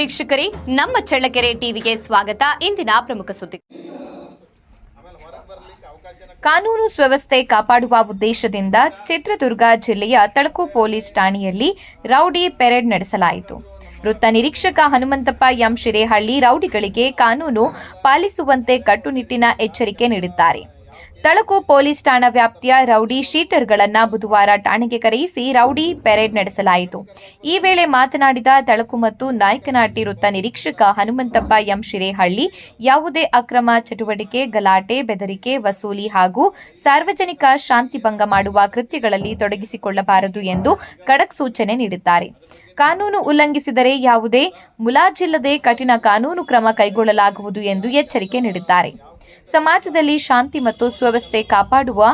ವೀಕ್ಷಕರೇ, ನಮ್ಮ ಚಳ್ಳಕೆರೆ ಟಿವಿಗೆ ಸ್ವಾಗತ. ಇಂದಿನ ಪ್ರಮುಖ ಸುದ್ದಿ. ಕಾನೂನು ಸುವ್ಯವಸ್ಥೆ ಕಾಪಾಡುವ ಉದ್ದೇಶದಿಂದ ಚಿತ್ರದುರ್ಗ ಜಿಲ್ಲೆಯ ತಳಕು ಪೊಲೀಸ್ ಠಾಣೆಯಲ್ಲಿ ರೌಡಿ ಪೆರೇಡ್ ನಡೆಸಲಾಯಿತು. ವೃತ್ತ ನಿರೀಕ್ಷಕ ಹನುಮಂತಪ್ಪ ಎಂ ಶಿರೇಹಳ್ಳಿ ರೌಡಿಗಳಿಗೆ ಕಾನೂನು ಪಾಲಿಸುವಂತೆ ಕಟ್ಟುನಿಟ್ಟಿನ ಎಚ್ಚರಿಕೆ ನೀಡಿದ್ದಾರೆ. ತಳಕು ಪೊಲೀಸ್ ಠಾಣಾ ವ್ಯಾಪ್ತಿಯ ರೌಡಿ ಶೀಟರ್ಗಳನ್ನು ಬುಧವಾರ ಠಾಣೆಗೆ ಕರೆಯಿಸಿ ರೌಡಿ ಪೆರೇಡ್ ನಡೆಸಲಾಯಿತು. ಈ ವೇಳೆ ಮಾತನಾಡಿದ ತಳಕು ಮತ್ತು ನಾಯಕನಹಟ್ಟಿ ವೃತ್ತ ನಿರೀಕ್ಷಕ ಹನುಮಂತಪ್ಪ ಎಂ ಶಿರೇಹಳ್ಳಿ, ಯಾವುದೇ ಅಕ್ರಮ ಚಟುವಟಿಕೆ, ಗಲಾಟೆ, ಬೆದರಿಕೆ, ವಸೂಲಿ ಹಾಗೂ ಸಾರ್ವಜನಿಕ ಶಾಂತಿ ಭಂಗ ಮಾಡುವ ಕೃತ್ಯಗಳಲ್ಲಿ ತೊಡಗಿಸಿಕೊಳ್ಳಬಾರದು ಎಂದು ಖಡಕ್ ಸೂಚನೆ ನೀಡಿದ್ದಾರೆ. ಕಾನೂನು ಉಲ್ಲಂಘಿಸಿದರೆ ಯಾವುದೇ ಮುಲಾಜಿಲ್ಲದೆ ಕಠಿಣ ಕಾನೂನು ಕ್ರಮ ಕೈಗೊಳ್ಳಲಾಗುವುದು ಎಂದು ಎಚ್ಚರಿಕೆ ನೀಡಿದ್ದಾರೆ. ಸಮಾಜದಲ್ಲಿ ಶಾಂತಿ ಮತ್ತು ಸುವ್ಯವಸ್ಥೆ ಕಾಪಾಡುವ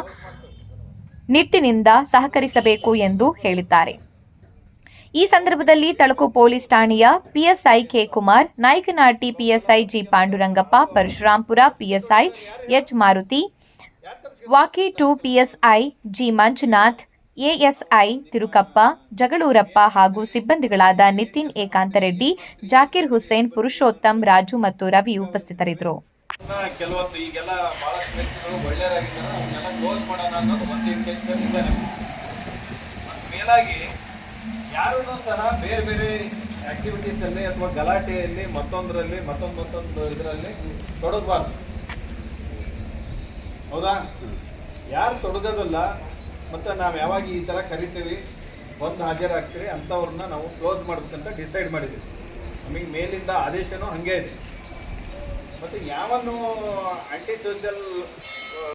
ನಿಟ್ಟಿನಿಂದ ಸಹಕರಿಸಬೇಕು ಎಂದು ಹೇಳಿದ್ದಾರೆ. ಈ ಸಂದರ್ಭದಲ್ಲಿ ತಳಕು ಪೊಲೀಸ್ ಠಾಣೆಯ PSI K Kumar, Nayakanahatti PSI G Pandurangappa, Parashurampura PSI H Maruti, ವಾಕಿ 2 PSI G Manjunath, ASI Tirukappa, Jagalurappa ಹಾಗೂ ಸಿಬ್ಬಂದಿಗಳಾದ ನಿತಿನ್, ಏಕಾಂತರೆಡ್ಡಿ, ಜಾಕಿರ್ ಹುಸೇನ್, ಪುರುಷೋತ್ತಮ್, ರಾಜು ಮತ್ತು ರವಿ ಉಪಸ್ಥಿತರಿದ್ದರು. ಕೆಲವೊಂದು ಈಗೆಲ್ಲ ಬಹಳಷ್ಟು ವ್ಯಕ್ತಿಗಳು ಒಳ್ಳೆಯರಾಗಿದ್ದಾರೆ, ಅವನ್ನೆಲ್ಲ ಕ್ಲೋಸ್ ಮಾಡೋಣ ಅನ್ನೋದು ಒಂದು ಇಂಟೆನ್ಷನ್ ಇದೆ ನಮಗೆ. ಮೇಲಾಗಿ ಯಾರೂ ಸಹ ಬೇರೆ ಬೇರೆ ಆಕ್ಟಿವಿಟೀಸಲ್ಲಿ ಅಥವಾ ಗಲಾಟೆಯಲ್ಲಿ ಮತ್ತೊಂದರಲ್ಲಿ ಮತ್ತೊಂದು ಇದರಲ್ಲಿ ತೊಡಗಬಾರ್ದು. ಹೌದಾ? ಯಾರು ತೊಡಗೋದಲ್ಲ ಮತ್ತು ನಾವು ಯಾವಾಗ ಈ ಥರ ಕರಿತೀವಿ, ಬಂದು ಹಾಜರಾಗ್ತೀವಿ ಅಂಥವ್ರನ್ನ ನಾವು ಕ್ಲೋಸ್ ಮಾಡ್ಬೇಕಂತ ಡಿಸೈಡ್ ಮಾಡಿದ್ದೀವಿ. ನಮಗೆ ಮೇಲಿಂದ ಆದೇಶನೂ ಹಾಗೆ ಇದೆ. ಮತ್ತು ಯಾವನ್ನು ಆಂಟಿ ಸೋಷಿಯಲ್